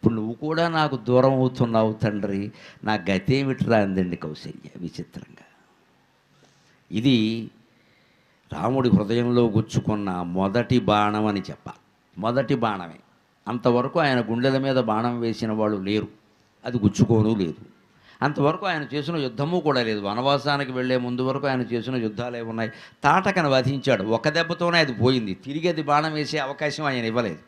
ఇప్పుడు నువ్వు కూడా నాకు దూరం అవుతున్నావు తండ్రి, నా గతేమిట్రా అందండి కౌసల్య విచిత్రంగా. ఇది రాముడి హృదయంలో గుచ్చుకున్న మొదటి బాణం అని చెప్పాలి. మొదటి బాణమే. అంతవరకు ఆయన గుండెల మీద బాణం వేసిన వాళ్ళు లేరు, అది గుచ్చుకోను లేదు. అంతవరకు ఆయన చేసిన యుద్ధము కూడా లేదు. వనవాసానికి వెళ్ళే ముందు వరకు ఆయన చేసిన యుద్ధాలు ఏమున్నాయి? తాటకను వధించాడు, ఒక దెబ్బతోనే అది పోయింది. తిరిగి అది బాణం వేసే అవకాశం ఆయన ఇవ్వలేదు.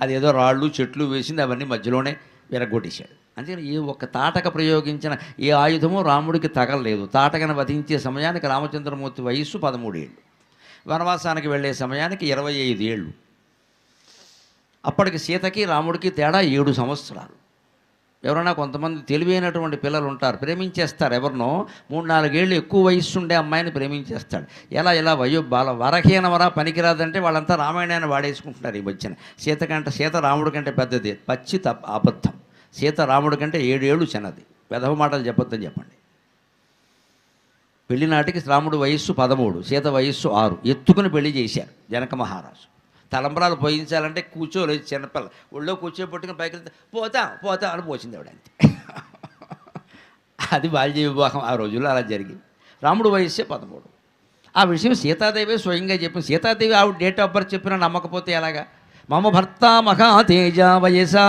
అది ఏదో రాళ్ళు చెట్లు వేసింది, అవన్నీ మధ్యలోనే విరగొట్టేశాడు. అందుకని ఏ ఒక్క తాటక ప్రయోగించిన ఏ ఆయుధము రాముడికి తగలలేదు. తాటకను వధించే సమయానికి రామచంద్రమూర్తి వయస్సు 13 ఏళ్ళు, వనవాసానికి వెళ్ళే సమయానికి 25 ఏళ్ళు. అప్పటికి సీతకి రాముడికి తేడా 7 సంవత్సరాలు. ఎవరైనా కొంతమంది తెలివైనటువంటి పిల్లలు ఉంటారు, ప్రేమించేస్తారు ఎవరినో. 3-4 ఏళ్ళు ఎక్కువ వయస్సు ఉండే అమ్మాయిని ప్రేమించేస్తాడు. ఎలా వరహీనవరా పనికిరాదంటే వాళ్ళంతా రామాయణాన్ని వాడేసుకుంటున్నారు ఈ మధ్యన. సీత రాముడి కంటే పెద్దది, పచ్చి అబద్ధం. సీత రాముడి కంటే 7 ఏళ్ళు చిన్నది. పెదవ మాటలు చెప్పొద్దని చెప్పండి. పెళ్లినాటికి రాముడు వయస్సు 13, సీత వయస్సు 6. ఎత్తుకుని పెళ్లి చేశారు జనక మహారాజు. తలంబరాలు పోయించాలంటే కూర్చోలేదు, చిన్నపిల్ల ఒళ్ళో కూర్చోబెట్టుకుని పైకి పోతా అని పోసింది ఆవిడ, అంతే. అది బాల్య వివాహం ఆ రోజుల్లో అలా జరిగింది. రాముడు వయస్సే 13. ఆ విషయం సీతాదేవి స్వయంగా చెప్పింది. సీతాదేవి ఆవిడ డేట్ ఆఫ్ బర్త్ చెప్పినా నమ్మకపోతే ఎలాగా? మమ భర్త మహాతేజ వయసా